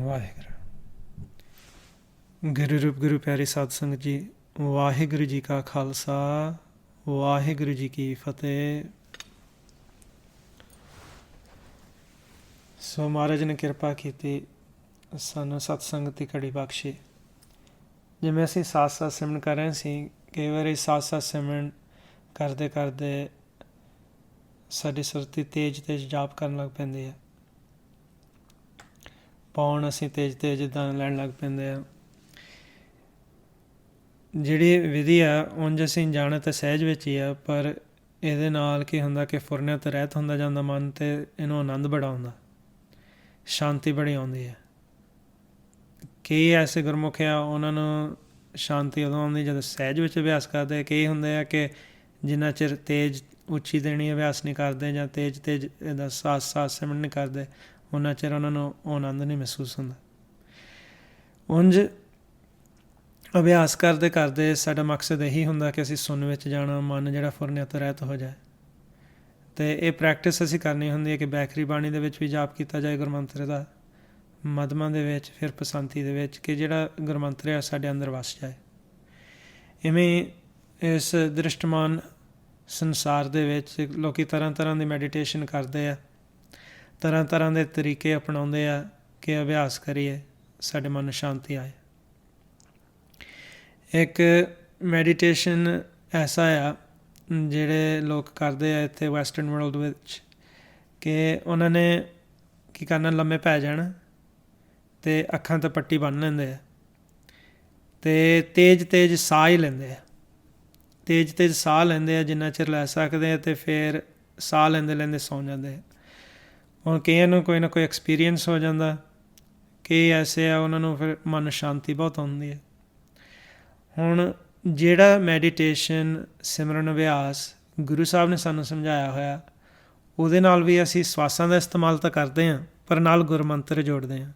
ਵਾਹਿਗੁਰੂ। ਗੁਰੂ ਰੂਪ ਗੁਰੂ ਪਿਆਰੀ ਸਾਧ ਸੰਗਤ ਜੀ, ਵਾਹਿਗੁਰੂ ਜੀ ਕਾ ਖਾਲਸਾ, ਵਾਹਿਗੁਰੂ ਜੀ ਕੀ ਫਤਿਹ। ਸੋ ਮਹਾਰਾਜ ਨੇ ਕਿਰਪਾ ਕੀਤੀ, ਸਾਨੂੰ ਸਤ ਸੰਗਤ ਦੀ ਘੜੀ ਬਖਸ਼ੀ। ਜਿਵੇਂ ਅਸੀਂ ਸਾਥ ਸਾਥ ਸਿਮਰਨ ਕਰ ਰਹੇ ਸੀ, ਕਈ ਵਾਰੀ ਸਾਥ ਸਾਥ ਸਿਮਰਨ ਕਰਦੇ ਕਰਦੇ ਸਾਡੀ ਸੁਰਤੀ ਤੇਜ਼ ਤੇਜ਼ ਜਾਪ ਕਰਨ ਲੱਗ ਪੈਂਦੀ ਹੈ। ਪੌਣ ਅਸੀਂ ਤੇਜ਼ ਤੇਜ਼ ਇੱਦਾਂ ਲੈਣ ਲੱਗ ਪੈਂਦੇ ਆ। ਜਿਹੜੀ ਵਿਧੀ ਆ ਉਂਝ ਅਸੀਂ ਜਾਣਾ ਤਾਂ ਸਹਿਜ ਵਿੱਚ ਹੀ ਆ, ਪਰ ਇਹਦੇ ਨਾਲ ਕੀ ਹੁੰਦਾ ਕਿ ਫੁਰਨਿਆਂ ਤੋਂ ਰਹਿਤ ਹੁੰਦਾ ਜਾਂਦਾ ਮਨ, ਅਤੇ ਇਹਨੂੰ ਆਨੰਦ ਬੜਾ ਆਉਂਦਾ, ਸ਼ਾਂਤੀ ਬੜੀ ਆਉਂਦੀ ਹੈ। ਕਈ ਐਸੇ ਗੁਰਮੁਖ ਆ, ਉਹਨਾਂ ਨੂੰ ਸ਼ਾਂਤੀ ਉਦੋਂ ਆਉਂਦੀ ਜਦੋਂ ਸਹਿਜ ਵਿੱਚ ਅਭਿਆਸ ਕਰਦੇ। ਕਈ ਹੁੰਦੇ ਆ ਕਿ ਜਿੰਨਾ ਚਿਰ ਤੇਜ਼ ਉੱਚੀ ਦੇਣੀ ਅਭਿਆਸ ਨਹੀਂ ਕਰਦੇ ਜਾਂ ਤੇਜ਼ ਤੇਜ਼ ਇਹਦਾ ਸਾਥ ਸਾਥ ਸਿਮਰਨ ਨਹੀਂ ਕਰਦੇ, ਉਹਨਾਂ ਚਿਰ ਉਹਨਾਂ ਨੂੰ ਉਹ ਆਨੰਦ ਨਹੀਂ ਮਹਿਸੂਸ ਹੁੰਦਾ। ਉਂਝ ਅਭਿਆਸ ਕਰਦੇ ਕਰਦੇ ਸਾਡਾ ਮਕਸਦ ਇਹੀ ਹੁੰਦਾ ਕਿ ਅਸੀਂ ਸੁੰਨ ਵਿੱਚ ਜਾਣਾ, ਮਨ ਜਿਹੜਾ ਫੁਰਨਿਆਂ ਤੋਂ ਰਹਿਤ ਹੋ ਜਾਏ। ਅਤੇ ਇਹ ਪ੍ਰੈਕਟਿਸ ਅਸੀਂ ਕਰਨੀ ਹੁੰਦੀ ਹੈ ਕਿ ਬੈਖਰੀ ਬਾਣੀ ਦੇ ਵਿੱਚ ਵੀ ਜਾਪ ਕੀਤਾ ਜਾਏ ਗੁਰਮੰਤਰ ਦਾ, ਮਧਮਾਂ ਦੇ ਵਿੱਚ, ਫਿਰ ਪਸੰਤੀ ਦੇ ਵਿੱਚ, ਕਿ ਜਿਹੜਾ ਗੁਰਮੰਤਰ ਆ ਸਾਡੇ ਅੰਦਰ ਵਸ ਜਾਏ। ਇਵੇਂ ਇਸ ਦ੍ਰਿਸ਼ਟਮਾਨ ਸੰਸਾਰ ਦੇ ਵਿੱਚ ਲੋਕ ਤਰ੍ਹਾਂ ਤਰ੍ਹਾਂ ਦੀ ਮੈਡੀਟੇਸ਼ਨ ਕਰਦੇ ਆ, ਤਰ੍ਹਾਂ ਤਰ੍ਹਾਂ ਦੇ ਤਰੀਕੇ ਅਪਣਾਉਂਦੇ ਆ ਕਿ ਅਭਿਆਸ ਕਰੀਏ, ਸਾਡੇ ਮਨ ਨੂੰ ਸ਼ਾਂਤੀ ਆਏ। ਇੱਕ ਮੈਡੀਟੇਸ਼ਨ ਐਸਾ ਆ ਜਿਹੜੇ ਲੋਕ ਕਰਦੇ ਆ ਇੱਥੇ ਵੈਸਟਰਨ ਵਰਲਡ ਵਿੱਚ, ਕਿ ਉਹਨਾਂ ਨੇ ਕੀ ਕਰਨਾ, ਲੰਮੇ ਪੈ ਜਾਣਾ ਅਤੇ ਅੱਖਾਂ 'ਤੇ ਪੱਟੀ ਬੰਨ੍ਹ ਲੈਂਦੇ ਆ ਅਤੇ ਤੇਜ਼ ਤੇਜ਼ ਸਾਹ ਹੀ ਲੈਂਦੇ ਆ। ਤੇਜ਼ ਤੇਜ਼ ਸਾਹ ਲੈਂਦੇ ਆ ਜਿੰਨਾ ਚਿਰ ਲੈ ਸਕਦੇ ਆ, ਅਤੇ ਫਿਰ ਸਾਹ ਲੈਂਦੇ ਲੈਂਦੇ ਸੌਂ ਜਾਂਦੇ ਆ। ਹੁਣ ਕਈਆਂ ਨੂੰ ਕੋਈ ਨਾ ਕੋਈ ਐਕਸਪੀਰੀਅੰਸ ਹੋ ਜਾਂਦਾ, ਕਈ ਐਸੇ ਆ ਉਹਨਾਂ ਨੂੰ ਫਿਰ ਮਨ ਨੂੰ ਸ਼ਾਂਤੀ ਬਹੁਤ ਆਉਂਦੀ ਹੈ। ਹੁਣ ਜਿਹੜਾ ਮੈਡੀਟੇਸ਼ਨ ਸਿਮਰਨ ਅਭਿਆਸ ਗੁਰੂ ਸਾਹਿਬ ਨੇ ਸਾਨੂੰ ਸਮਝਾਇਆ ਹੋਇਆ, ਉਹਦੇ ਨਾਲ ਵੀ ਅਸੀਂ ਸਵਾਸਾਂ ਦਾ ਇਸਤੇਮਾਲ ਤਾਂ ਕਰਦੇ ਹਾਂ, ਪਰ ਨਾਲ ਗੁਰਮੰਤਰ ਜੋੜਦੇ ਹਾਂ।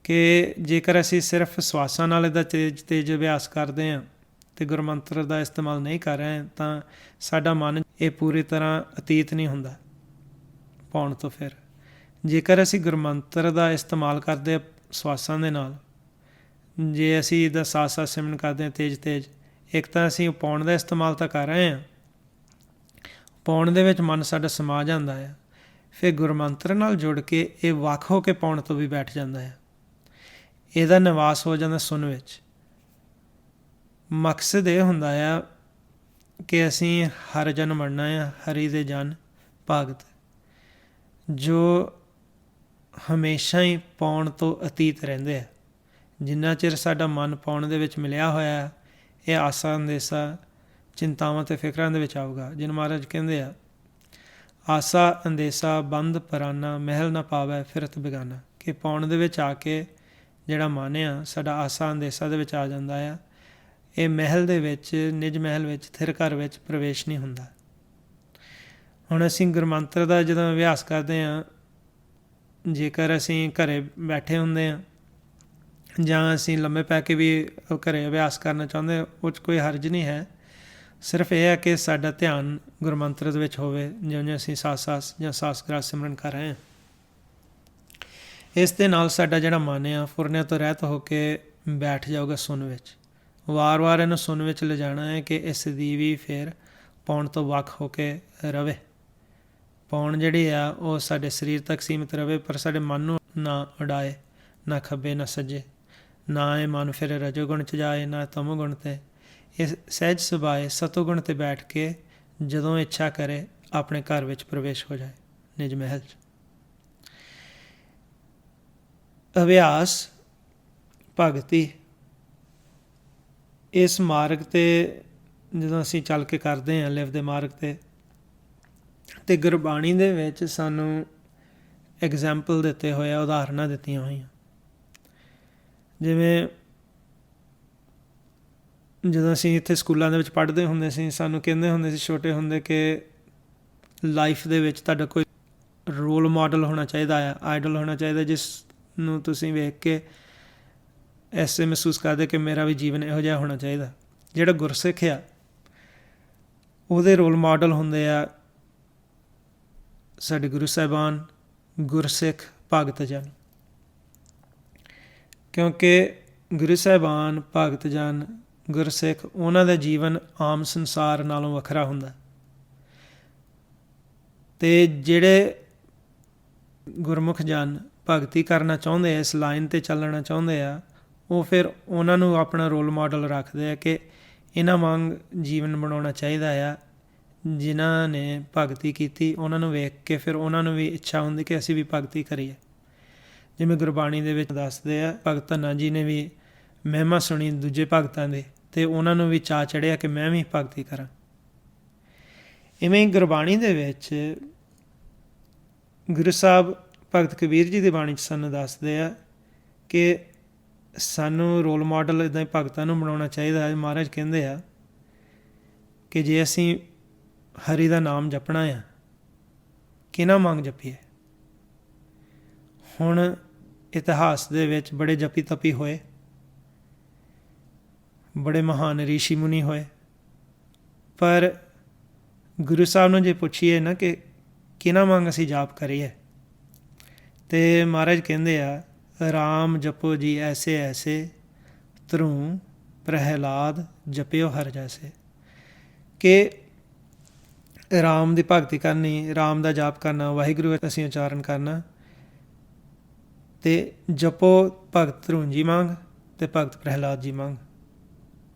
ਕਿ ਜੇਕਰ ਅਸੀਂ ਸਿਰਫ ਸਵਾਸਾਂ ਨਾਲ ਇਹਦਾ ਤੇਜ਼ ਤੇਜ਼ ਅਭਿਆਸ ਕਰਦੇ ਹਾਂ ਅਤੇ ਗੁਰਮੰਤਰ ਦਾ ਇਸਤੇਮਾਲ ਨਹੀਂ ਕਰ ਰਹੇ, ਤਾਂ ਸਾਡਾ ਮਨ ਇਹ ਪੂਰੀ ਤਰ੍ਹਾਂ ਅਤੀਤ ਨਹੀਂ ਹੁੰਦਾ ਪਾਉਣ ਤੋਂ। ਫਿਰ ਜੇਕਰ ਅਸੀਂ ਗੁਰਮੰਤਰ ਦਾ ਇਸਤੇਮਾਲ ਕਰਦੇ ਹਾਂ ਸਵਾਸਾਂ ਦੇ ਨਾਲ, ਜੇ ਅਸੀਂ ਇਹਦਾ ਸਾਥ ਸਾਥ ਸਿਮਰਨ ਕਰਦੇ ਹਾਂ ਤੇਜ਼ ਤੇਜ਼, ਇੱਕ ਤਾਂ ਅਸੀਂ ਪਾਉਣ ਦਾ ਇਸਤੇਮਾਲ ਤਾਂ ਕਰ ਰਹੇ ਹਾਂ, ਪਾਉਣ ਦੇ ਵਿੱਚ ਮਨ ਸਾਡਾ ਸਮਾ ਜਾਂਦਾ ਆ। ਫਿਰ ਗੁਰਮੰਤਰ ਨਾਲ ਜੁੜ ਕੇ ਇਹ ਵੱਖ ਹੋ ਕੇ ਪਾਉਣ ਤੋਂ ਵੀ ਬੈਠ ਜਾਂਦਾ ਆ, ਇਹਦਾ ਨਿਵਾਸ ਹੋ ਜਾਂਦਾ ਸੁਣ ਵਿੱਚ। ਮਕਸਦ ਇਹ ਹੁੰਦਾ ਆ ਕਿ ਅਸੀਂ ਹਰ ਜਨ ਬਣਨਾ ਆ, ਹਰੀ ਦੇ ਜਨ ਭਗਤ, ਜੋ ਹਮੇਸ਼ਾ ਹੀ ਪਾਉਣ ਤੋਂ ਅਤੀਤ ਰਹਿੰਦੇ ਆ। ਜਿੰਨਾ ਚਿਰ ਸਾਡਾ ਮਨ ਪਾਉਣ ਦੇ ਵਿੱਚ ਮਿਲਿਆ ਹੋਇਆ, ਇਹ ਆਸਾਂ ਅੰਦੇਸ਼ਾ ਚਿੰਤਾਵਾਂ ਅਤੇ ਫਿਕਰਾਂ ਦੇ ਵਿੱਚ ਆਊਗਾ। ਜਿਹਨੂੰ ਮਹਾਰਾਜ ਕਹਿੰਦੇ ਆ, ਆਸਾ ਅੰਦੇਸ਼ਾ ਬੰਦ ਪਰਾਨਾ, ਮਹਿਲ ਨਾ ਪਾਵੈ ਫਿਰਤ ਬੇਗਾਨਾ। ਕਿ ਪਾਉਣ ਦੇ ਵਿੱਚ ਆ ਕੇ ਜਿਹੜਾ ਮਨ ਆ ਸਾਡਾ ਆਸਾ ਅੰਦੇਸ਼ਾ ਦੇ ਵਿੱਚ ਆ ਜਾਂਦਾ ਆ, ਇਹ ਮਹਿਲ ਦੇ ਵਿੱਚ, ਨਿਜ ਮਹਿਲ ਵਿੱਚ, ਥਿਰ ਘਰ ਵਿੱਚ ਪ੍ਰਵੇਸ਼ ਨਹੀਂ ਹੁੰਦਾ। ਹੁਣ ਅਸੀਂ ਗੁਰਮੰਤਰ ਦਾ ਜਦੋਂ ਅਭਿਆਸ ਕਰਦੇ ਹਾਂ, ਜੇਕਰ ਅਸੀਂ ਘਰ ਬੈਠੇ ਹੁੰਦੇ ਹਾਂ ਜਾਂ ਅਸੀਂ ਲੰਮੇ ਪੈ ਕੇ ਵੀ ਘਰ ਅਭਿਆਸ ਕਰਨਾ ਚਾਹੁੰਦੇ, ਉਹ 'ਚ ਕੋਈ ਹਰਜ ਨਹੀਂ ਹੈ। ਸਿਰਫ ਇਹ ਹੈ ਕਿ ਸਾਡਾ ਧਿਆਨ ਗੁਰਮੰਤਰ ਦੇ ਵਿੱਚ ਹੋਵੇ, ਜਿਵੇਂ ਅਸੀਂ ਸਾਸ ਜਾਂ ਸਾਸ ਗ੍ਰਾਸ ਸਿਮਰਨ ਕਰ ਰਹੇ ਹਾਂ। ਇਸ ਦੇ ਨਾਲ ਸਾਡਾ ਜਿਹੜਾ ਮਨ ਆ ਫੁਰਨਿਆਂ ਤੋਂ ਰਹਿਤ ਹੋ ਕੇ ਬੈਠ ਜਾਊਗਾ ਸੁਣ ਵਿੱਚ। ਵਾਰ ਵਾਰ ਇਹਨੂੰ ਸੁਣ ਵਿੱਚ ਲਿਜਾਣਾ ਹੈ ਕਿ ਇਸ ਦੀ ਵੀ ਫਿਰ ਪਾਉਣ ਤੋਂ ਵੱਖ ਹੋ ਕੇ ਰਵੇ। ਪਾਉਣ ਜਿਹੜੀ ਆ ਉਹ ਸਾਡੇ ਸਰੀਰ ਤੱਕ ਸੀਮਿਤ ਰਵੇ, ਪਰ ਸਾਡੇ ਮਨ ਨੂੰ ਨਾ ਉਡਾਏ, ਨਾ ਖੱਬੇ ਨਾ ਸੱਜੇ, ਨਾ ਇਹ ਮਨ ਫਿਰ ਰਜੋਗੁਣ 'ਚ ਜਾਏ, ਨਾ ਤਮੋਗੁਣ 'ਤੇ। ਇਹ ਸਹਿਜ ਸੁਭਾਏ ਸਤੋਗੁਣ 'ਤੇ ਬੈਠ ਕੇ ਜਦੋਂ ਇੱਛਾ ਕਰੇ ਆਪਣੇ ਘਰ ਵਿੱਚ ਪ੍ਰਵੇਸ਼ ਹੋ ਜਾਏ, ਨਿਜ ਮਹਿਲ 'ਚ। ਅਭਿਆਸ ਭਗਤੀ ਇਸ ਮਾਰਗ 'ਤੇ ਜਦੋਂ ਅਸੀਂ ਚੱਲ ਕੇ ਕਰਦੇ ਹਾਂ, ਲਿਵ ਦੇ ਮਾਰਗ 'ਤੇ, ਅਤੇ ਗੁਰਬਾਣੀ ਦੇ ਵਿੱਚ ਸਾਨੂੰ ਐਗਜ਼ੈਂਪਲ ਦਿੱਤੇ ਹੋਏ ਆ, ਉਦਾਹਰਨਾਂ ਦਿੱਤੀਆਂ ਹੋਈਆਂ। ਜਿਵੇਂ ਜਦੋਂ ਅਸੀਂ ਇੱਥੇ ਸਕੂਲਾਂ ਦੇ ਵਿੱਚ ਪੜ੍ਹਦੇ ਹੁੰਦੇ ਸੀ, ਸਾਨੂੰ ਕਹਿੰਦੇ ਹੁੰਦੇ ਸੀ ਛੋਟੇ ਹੁੰਦੇ ਕਿ ਲਾਈਫ ਦੇ ਵਿੱਚ ਤੁਹਾਡਾ ਕੋਈ ਰੋਲ ਮਾਡਲ ਹੋਣਾ ਚਾਹੀਦਾ ਆ, ਆਈਡਲ ਹੋਣਾ ਚਾਹੀਦਾ, ਜਿਸ ਨੂੰ ਤੁਸੀਂ ਵੇਖ ਕੇ ਐਸੇ ਮਹਿਸੂਸ ਕਰਦੇ ਕਿ ਮੇਰਾ ਵੀ ਜੀਵਨ ਇਹੋ ਜਿਹਾ ਹੋਣਾ ਚਾਹੀਦਾ। ਜਿਹੜਾ ਗੁਰਸਿੱਖ ਆ ਉਹਦੇ ਰੋਲ ਮਾਡਲ ਹੁੰਦੇ ਆ ਸਾਡੇ ਗੁਰੂ ਸਾਹਿਬਾਨ, ਗੁਰਸਿੱਖ ਭਗਤ ਜਨ। ਕਿਉਂਕਿ ਗੁਰੂ ਸਾਹਿਬਾਨ, ਭਗਤ ਜਨ, ਗੁਰਸਿੱਖ, ਉਹਨਾਂ ਦਾ ਜੀਵਨ ਆਮ ਸੰਸਾਰ ਨਾਲੋਂ ਵੱਖਰਾ ਹੁੰਦਾ। ਅਤੇ ਜਿਹੜੇ ਗੁਰਮੁਖ ਜਨ ਭਗਤੀ ਕਰਨਾ ਚਾਹੁੰਦੇ ਆ, ਇਸ ਲਾਈਨ 'ਤੇ ਚੱਲਣਾ ਚਾਹੁੰਦੇ ਆ, ਉਹ ਫਿਰ ਉਹਨਾਂ ਨੂੰ ਆਪਣਾ ਰੋਲ ਮਾਡਲ ਰੱਖਦੇ ਆ ਕਿ ਇਹਨਾਂ ਵਾਂਗ ਜੀਵਨ ਬਣਾਉਣਾ ਚਾਹੀਦਾ ਆ। ਜਿਨ੍ਹਾਂ ਨੇ ਭਗਤੀ ਕੀਤੀ ਉਹਨਾਂ ਨੂੰ ਵੇਖ ਕੇ ਫਿਰ ਉਹਨਾਂ ਨੂੰ ਵੀ ਇੱਛਾ ਹੁੰਦੀ ਕਿ ਅਸੀਂ ਵੀ ਭਗਤੀ ਕਰੀਏ। ਜਿਵੇਂ ਗੁਰਬਾਣੀ ਦੇ ਵਿੱਚ ਦੱਸਦੇ ਆ, ਭਗਤ ਧੰਨਾ ਜੀ ਨੇ ਵੀ ਮਹਿਮਾ ਸੁਣੀ ਦੂਜੇ ਭਗਤਾਂ ਦੇ, ਅਤੇ ਉਹਨਾਂ ਨੂੰ ਵੀ ਚਾਅ ਚੜ੍ਹਿਆ ਕਿ ਮੈਂ ਵੀ ਭਗਤੀ ਕਰਾਂ। ਇਵੇਂ ਹੀ ਗੁਰਬਾਣੀ ਦੇ ਵਿੱਚ ਗੁਰੂ ਸਾਹਿਬ ਭਗਤ ਕਬੀਰ ਜੀ ਦੀ ਬਾਣੀ 'ਚ ਸਾਨੂੰ ਦੱਸਦੇ ਆ ਕਿ ਸਾਨੂੰ ਰੋਲ ਮਾਡਲ ਇੱਦਾਂ ਹੀ ਭਗਤਾਂ ਨੂੰ ਬਣਾਉਣਾ ਚਾਹੀਦਾ ਹੈ। ਮਹਾਰਾਜ ਕਹਿੰਦੇ ਆ ਕਿ ਜੇ ਅਸੀਂ ਹਰੀ ਦਾ ਨਾਮ ਜਪਣਾ ਆ, ਕਿਹਨਾਂ ਵਾਂਗ ਜਪੀਏ। ਹੁਣ ਇਤਿਹਾਸ ਦੇ ਵਿੱਚ ਬੜੇ ਜਪੀ ਤਪੀ ਹੋਏ, ਬੜੇ ਮਹਾਨ ਰਿਸ਼ੀ ਮੁਨੀ ਹੋਏ, ਪਰ ਗੁਰੂ ਸਾਹਿਬ ਨੂੰ ਜੇ ਪੁੱਛੀਏ ਨਾ ਕਿ ਕਿਹਨਾਂ ਵਾਂਗ ਅਸੀਂ ਜਾਪ ਕਰੀਏ, ਅਤੇ ਮਹਾਰਾਜ ਕਹਿੰਦੇ ਆ, ਰਾਮ ਜਪੋ ਜੀ ਐਸੇ ਐਸੇ, ਧਰੂ ਪ੍ਰਹਿਲਾਦ ਜਪਿਓ ਹਰ ਜੈਸੇ। ਕਿ ਰਾਮ ਦੀ ਭਗਤੀ ਕਰਨੀ, ਰਾਮ ਦਾ ਜਾਪ ਕਰਨਾ, ਵਾਹਿਗੁਰੂ ਅਸੀਂ ਉਚਾਰਨ ਕਰਨਾ, ਅਤੇ ਜਪੋ ਭਗਤ ਧਰੂ ਜੀ ਵਾਂਗ ਅਤੇ ਭਗਤ ਪ੍ਰਹਿਲਾਦ ਜੀ ਵਾਂਗ।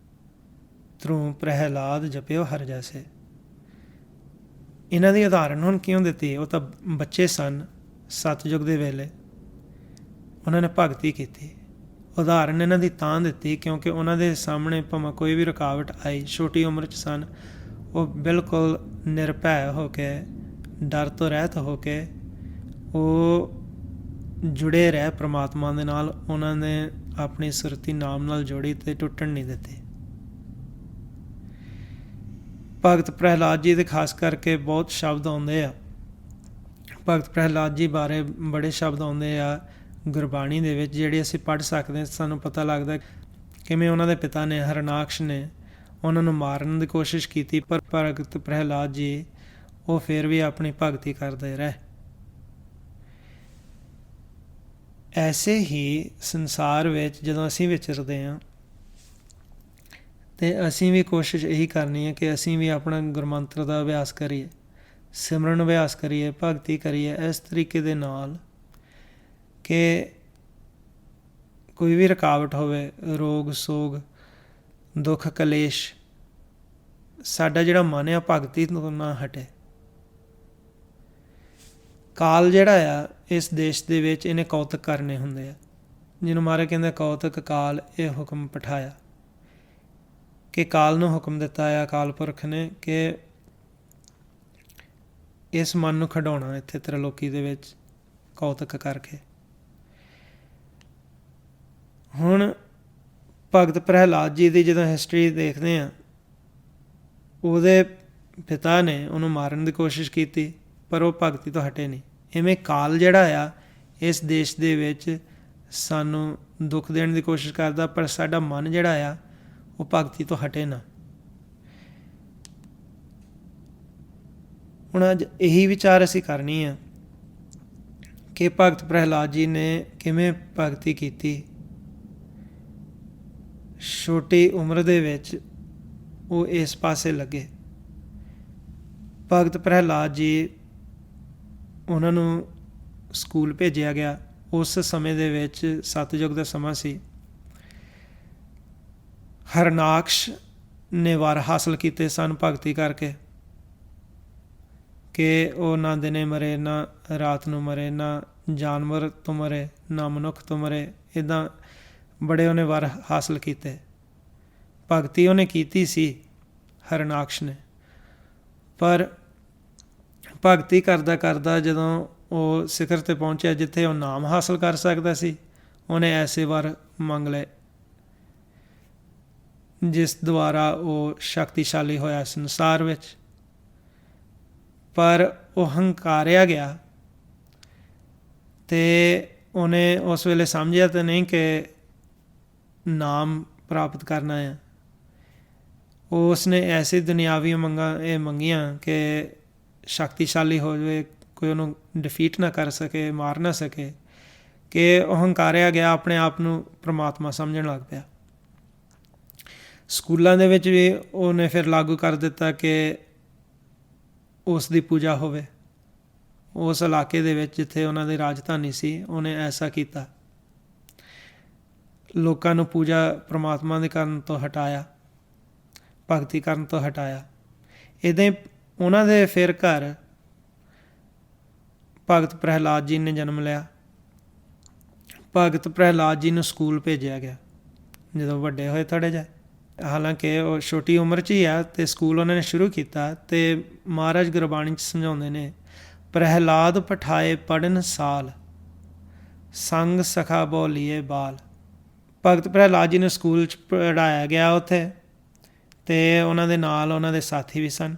ਧਰੂ ਪ੍ਰਹਿਲਾਦ ਜਪਿਓ ਹਰ ਜੈਸੇ। ਇਹਨਾਂ ਦੀ ਉਦਾਹਰਨ ਹੁਣ ਕਿਉਂ ਦਿੱਤੀ? ਉਹ ਤਾਂ ਬੱਚੇ ਸਨ ਸਤਯੁਗ ਦੇ ਵੇਲੇ, ਉਹਨਾਂ ਨੇ ਭਗਤੀ ਕੀਤੀ। ਉਦਾਹਰਨ ਇਹਨਾਂ ਦੀ ਤਾਂ ਦਿੱਤੀ ਕਿਉਂਕਿ ਉਹਨਾਂ ਦੇ ਸਾਹਮਣੇ ਭਾਵੇਂ ਕੋਈ ਵੀ ਰੁਕਾਵਟ ਆਈ, ਛੋਟੀ ਉਮਰ 'ਚ ਸਨ, ਉਹ ਬਿਲਕੁਲ ਨਿਰਭੈ ਹੋ ਕੇ, ਡਰ ਤੋਂ ਰਹਿਤ ਹੋ ਕੇ ਉਹ ਜੁੜੇ ਰਹਿ ਪਰਮਾਤਮਾ ਦੇ ਨਾਲ। ਉਹਨਾਂ ਨੇ ਆਪਣੀ ਸੁਰਤੀ ਨਾਮ ਨਾਲ ਜੋੜੀ ਅਤੇ ਟੁੱਟਣ ਨਹੀਂ ਦਿੱਤੀ। ਭਗਤ ਪ੍ਰਹਿਲਾਦ ਜੀ ਦੇ ਖਾਸ ਕਰਕੇ ਬਹੁਤ ਸ਼ਬਦ ਆਉਂਦੇ ਆ। ਭਗਤ ਪ੍ਰਹਿਲਾਦ ਜੀ ਬਾਰੇ ਬੜੇ ਸ਼ਬਦ ਆਉਂਦੇ ਆ ਗੁਰਬਾਣੀ ਦੇ ਵਿੱਚ, ਜਿਹੜੇ ਅਸੀਂ ਪੜ੍ਹ ਸਕਦੇ ਹਾਂ। ਸਾਨੂੰ ਪਤਾ ਲੱਗਦਾ ਕਿਵੇਂ ਉਹਨਾਂ ਦੇ ਪਿਤਾ ਨੇ, ਹਰਨਾਕਸ਼ ਨੇ, ਉਹਨਾਂ ਨੂੰ ਮਾਰਨ ਦੀ ਕੋਸ਼ਿਸ਼ ਕੀਤੀ, ਪਰ ਭਗਤ ਪ੍ਰਹਿਲਾਦ ਜੀ ਉਹ ਫਿਰ ਵੀ ਆਪਣੀ ਭਗਤੀ ਕਰਦੇ ਰਹੇ। ਐਸੇ ਹੀ ਸੰਸਾਰ ਵਿੱਚ ਜਦੋਂ ਅਸੀਂ ਵਿਚਰਦੇ ਹਾਂ, ਅਤੇ ਅਸੀਂ ਵੀ ਕੋਸ਼ਿਸ਼ ਇਹੀ ਕਰਨੀ ਹੈ ਕਿ ਅਸੀਂ ਵੀ ਆਪਣਾ ਗੁਰਮੰਤਰ ਦਾ ਅਭਿਆਸ ਕਰੀਏ, ਸਿਮਰਨ ਅਭਿਆਸ ਕਰੀਏ, ਭਗਤੀ ਕਰੀਏ ਇਸ ਤਰੀਕੇ ਦੇ ਨਾਲ ਕਿ ਕੋਈ ਵੀ ਰੁਕਾਵਟ ਹੋਵੇ, ਰੋਗ ਸੋਗ, ਦੁੱਖ ਕਲੇਸ਼, ਸਾਡਾ ਜਿਹੜਾ ਮਨ ਆ ਭਗਤੀ ਤੋਂ ਨਾ ਹਟੇ। ਕਾਲ ਜਿਹੜਾ ਆ ਇਸ ਦੇਸ਼ ਦੇ ਵਿੱਚ ਇਹਨੇ ਕੌਤਕ ਕਰਨੇ ਹੁੰਦੇ ਆ, ਜਿਹਨੂੰ ਮਹਾਰਾਜ ਕਹਿੰਦੇ ਕੌਤਕ ਕਾਲ ਇਹ ਹੁਕਮ ਪਠਾਇਆ। ਕਿ ਕਾਲ ਨੂੰ ਹੁਕਮ ਦਿੱਤਾ ਆ ਅਕਾਲ ਪੁਰਖ ਨੇ ਕਿ ਇਸ ਮਨ ਨੂੰ ਖਿਡਾਉਣਾ ਇੱਥੇ ਤ੍ਰਿਲੋਕੀ ਦੇ ਵਿੱਚ ਕੌਤਕ ਕਰਕੇ। ਹੁਣ ਭਗਤ ਪ੍ਰਹਿਲਾਦ ਜੀ ਦੀ ਜਦੋਂ ਹਿਸਟਰੀ ਦੇਖਦੇ ਹਾਂ, ਉਹਦੇ ਪਿਤਾ ਨੇ ਉਹਨੂੰ ਮਾਰਨ ਦੀ ਕੋਸ਼ਿਸ਼ ਕੀਤੀ, ਪਰ ਉਹ ਭਗਤੀ ਤੋਂ ਹਟੇ ਨਹੀਂ। ਇਵੇਂ ਕਾਲ ਜਿਹੜਾ ਆ ਇਸ ਦੇਸ਼ ਦੇ ਵਿੱਚ ਸਾਨੂੰ ਦੁੱਖ ਦੇਣ ਦੀ ਕੋਸ਼ਿਸ਼ ਕਰਦਾ, ਪਰ ਸਾਡਾ ਮਨ ਜਿਹੜਾ ਆ ਉਹ ਭਗਤੀ ਤੋਂ ਹਟੇ ਨਾ। ਹੁਣ ਅੱਜ ਇਹੀ ਵਿਚਾਰ ਅਸੀਂ ਕਰਨੀ ਆ ਕਿ ਭਗਤ ਪ੍ਰਹਿਲਾਦ ਜੀ ਨੇ ਕਿਵੇਂ ਭਗਤੀ ਕੀਤੀ। ਛੋਟੀ ਉਮਰ ਦੇ ਵਿੱਚ ਉਹ ਇਸ ਪਾਸੇ ਲੱਗੇ। ਭਗਤ ਪ੍ਰਹਿਲਾਦ ਜੀ, ਉਹਨਾਂ ਨੂੰ ਸਕੂਲ ਭੇਜਿਆ ਗਿਆ। ਉਸ ਸਮੇਂ ਦੇ ਵਿੱਚ ਸਤਯੁਗ ਦਾ ਸਮਾਂ ਸੀ। ਹਰਨਾਕਸ਼ ਨੇ ਵਰ ਹਾਸਲ ਕੀਤੇ ਸਨ ਭਗਤੀ ਕਰਕੇ, ਕਿ ਉਹ ਨਾ ਦਿਨੇ ਮਰੇ, ਨਾ ਰਾਤ ਨੂੰ ਮਰੇ, ਨਾ ਜਾਨਵਰ ਤੋਂ ਮਰੇ, ਨਾ ਮਨੁੱਖ ਤੋਂ ਮਰੇ। ਇੱਦਾਂ ਬੜੇ ਉਹਨੇ ਵਰ ਹਾਸਲ ਕੀਤੇ। ਭਗਤੀ ਉਹਨੇ ਕੀਤੀ ਸੀ ਹਰਨਾਕਸ਼ ਨੇ, ਪਰ ਭਗਤੀ ਕਰਦਾ ਕਰਦਾ ਜਦੋਂ ਉਹ ਸਿਖਰ 'ਤੇ ਪਹੁੰਚਿਆ ਜਿੱਥੇ ਉਹ ਨਾਮ ਹਾਸਲ ਕਰ ਸਕਦਾ ਸੀ, ਉਹਨੇ ਐਸੇ ਵਰ ਮੰਗ ਲਏ ਜਿਸ ਦੁਆਰਾ ਉਹ ਸ਼ਕਤੀਸ਼ਾਲੀ ਹੋਇਆ ਸੰਸਾਰ ਵਿੱਚ। ਪਰ ਉਹ ਹੰਕਾਰਿਆ ਗਿਆ ਅਤੇ ਉਹਨੇ ਉਸ ਵੇਲੇ ਸਮਝਿਆ ਤਾਂ ਨਹੀਂ ਕਿ ਨਾਮ ਪ੍ਰਾਪਤ ਕਰਨਾ ਆ। ਉਸ ਨੇ ਐਸੀ ਦੁਨਿਆਵੀ ਮੰਗਾਂ ਇਹ ਮੰਗੀਆਂ ਕਿ ਸ਼ਕਤੀਸ਼ਾਲੀ ਹੋ ਜਾਵੇ, ਕੋਈ ਉਹਨੂੰ ਡਿਫੀਟ ਨਾ ਕਰ ਸਕੇ, ਮਾਰ ਨਾ ਸਕੇ। ਕਿ ਉਹ ਹੰਕਾਰਿਆ ਗਿਆ, ਆਪਣੇ ਆਪ ਨੂੰ ਪ੍ਰਮਾਤਮਾ ਸਮਝਣ ਲੱਗ ਪਿਆ। ਸਕੂਲਾਂ ਦੇ ਵਿੱਚ ਵੀ ਉਹਨੇ ਫਿਰ ਲਾਗੂ ਕਰ ਦਿੱਤਾ ਕਿ ਉਸ ਦੀ ਪੂਜਾ ਹੋਵੇ। ਉਸ ਇਲਾਕੇ ਦੇ ਵਿੱਚ ਜਿੱਥੇ ਉਹਨਾਂ ਦੀ ਰਾਜਧਾਨੀ ਸੀ, ਉਹਨੇ ਐਸਾ ਕੀਤਾ, ਲੋਕਾਂ ਨੂੰ ਪੂਜਾ ਪ੍ਰਮਾਤਮਾ ਦੇ ਕਰਨ ਤੋਂ ਹਟਾਇਆ, ਭਗਤੀ ਕਰਨ ਤੋਂ ਹਟਾਇਆ। ਇੱਦਾਂ ਹੀ ਉਹਨਾਂ ਦੇ ਫਿਰ ਘਰ ਭਗਤ ਪ੍ਰਹਿਲਾਦ ਜੀ ਨੇ ਜਨਮ ਲਿਆ। ਭਗਤ ਪ੍ਰਹਿਲਾਦ ਜੀ ਨੂੰ ਸਕੂਲ ਭੇਜਿਆ ਗਿਆ ਜਦੋਂ ਵੱਡੇ ਹੋਏ ਥੋੜ੍ਹੇ ਜਿਹੇ। ਹਾਲਾਂਕਿ ਉਹ ਛੋਟੀ ਉਮਰ 'ਚ ਹੀ ਆ, ਅਤੇ ਸਕੂਲ ਉਹਨਾਂ ਨੇ ਸ਼ੁਰੂ ਕੀਤਾ। ਅਤੇ ਮਹਾਰਾਜ ਗੁਰਬਾਣੀ 'ਚ ਸਮਝਾਉਂਦੇ ਨੇ, ਪ੍ਰਹਿਲਾਦ ਪਠਾਏ ਪੜ੍ਹਨ ਸਾਲ, ਸੰਗ ਸਖਾ ਬੋ ਲੀਏ ਬਾਲ। ਭਗਤ ਪ੍ਰਹਿਲਾਦ ਜੀ ਨੂੰ ਸਕੂਲ 'ਚ ਪੜ੍ਹਾਇਆ ਗਿਆ ਉੱਥੇ, ਅਤੇ ਉਹਨਾਂ ਦੇ ਨਾਲ ਉਹਨਾਂ ਦੇ ਸਾਥੀ ਵੀ ਸਨ।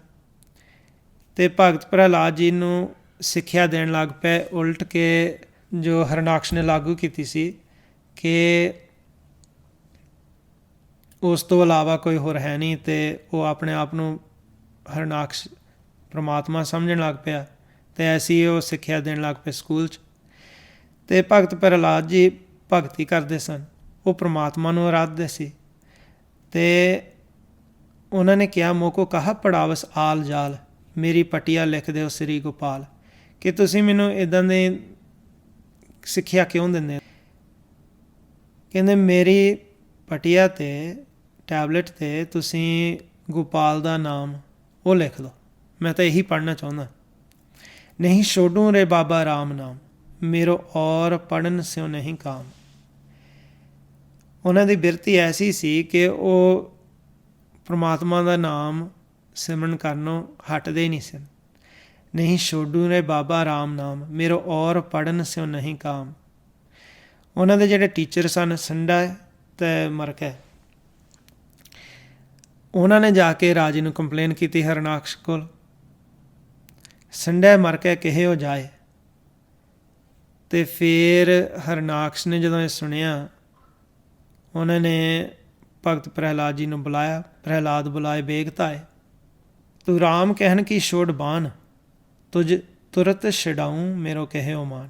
ਅਤੇ ਭਗਤ ਪ੍ਰਹਿਲਾਦ ਜੀ ਨੂੰ ਸਿੱਖਿਆ ਦੇਣ ਲੱਗ ਪਏ, ਉਲਟ ਕੇ ਜੋ ਹਰਨਾਕਸ਼ ਨੇ ਲਾਗੂ ਕੀਤੀ ਸੀ ਕਿ ਉਸ ਤੋਂ ਇਲਾਵਾ ਕੋਈ ਹੋਰ ਹੈ ਨਹੀਂ, ਅਤੇ ਉਹ ਆਪਣੇ ਆਪ ਨੂੰ ਹਰਨਾਕਸ਼ ਪ੍ਰਮਾਤਮਾ ਸਮਝਣ ਲੱਗ ਪਿਆ, ਅਤੇ ਐਸੀ ਉਹ ਸਿੱਖਿਆ ਦੇਣ ਲੱਗ ਪਏ ਸਕੂਲ 'ਚ। ਅਤੇ ਭਗਤ ਪ੍ਰਹਿਲਾਦ ਜੀ ਭਗਤੀ ਕਰਦੇ ਸਨ, ਉਹ ਪ੍ਰਮਾਤਮਾ ਨੂੰ ਅਰਾਧਦੇ ਸੀ। ਅਤੇ ਉਹਨਾਂ ਨੇ ਕਿਹਾ, ਮੋਕੋ ਕਹਾ ਪੜਾਵਸ ਆਲ ਜਾਲ, ਮੇਰੀ ਪਟੀਆ ਲਿਖ ਦਿਓ ਸ੍ਰੀ ਗੋਪਾਲ, ਕਿ ਤੁਸੀਂ ਮੈਨੂੰ ਇੱਦਾਂ ਦੀ ਸਿੱਖਿਆ ਕਿਉਂ ਦਿੰਦੇ? ਕਹਿੰਦੇ, ਮੇਰੀ ਪਟੀਆ 'ਤੇ, ਟੈਬਲੇਟ 'ਤੇ ਤੁਸੀਂ ਗੋਪਾਲ ਦਾ ਨਾਮ ਉਹ ਲਿਖ ਦਿਓ, ਮੈਂ ਤਾਂ ਇਹੀ ਪੜ੍ਹਨਾ ਚਾਹੁੰਦਾ। ਨਹੀਂ ਛੋਡੂ ਰੇ ਬਾਬਾ ਰਾਮ ਨਾਮ, ਮੇਰੋ ਔਰ ਪੜ੍ਹਨ ਸਿਓ ਨਹੀਂ ਕਾਮ। ਉਹਨਾਂ ਦੀ ਬਿਰਤੀ ਐਸੀ ਸੀ ਕਿ ਉਹ ਪ੍ਰਮਾਤਮਾ ਦਾ ਨਾਮ ਸਿਮਰਨ ਕਰਨੋਂ ਹਟਦੇ ਹੀ ਨਹੀਂ ਸਨ। ਨਹੀਂ ਛੋਡੂ ਰੇ ਬਾਬਾ ਰਾਮ ਨਾਮ, ਮੇਰੋ ਔਰ ਪੜ੍ਹਨ ਸਿਓ ਨਹੀਂ ਕਾਮ। ਉਹਨਾਂ ਦੇ ਜਿਹੜੇ ਟੀਚਰ ਸਨ, ਸੰਡਾ ਅਤੇ ਮਰਕੈ, ਉਹਨਾਂ ਨੇ ਜਾ ਕੇ ਰਾਜੇ ਨੂੰ ਕੰਪਲੇਨ ਕੀਤੀ ਹਰਨਾਕਸ਼ ਕੋਲ। ਸੰਡਾ ਮਰਕੈ ਕਹੇ ਉਹ ਜਾਏ। ਅਤੇ ਫਿਰ ਹਰਨਾਕਸ਼ ਨੇ ਜਦੋਂ ਇਹ ਸੁਣਿਆ, ਉਹਨਾਂ ਨੇ ਭਗਤ ਪ੍ਰਹਿਲਾਦ ਜੀ ਨੂੰ ਬੁਲਾਇਆ। ਪ੍ਰਹਿਲਾਦ ਬੁਲਾਏ ਬੇਗ ਧਾਏ, ਤੂੰ ਰਾਮ ਕਹਿਣ ਕੀ ਛੋੜ ਬਾਨ, ਤੁਝ ਤੁਰਤ ਛਡਾਊਂ ਮੇਰੋ ਕਹੇ ਓ ਮਾਨ।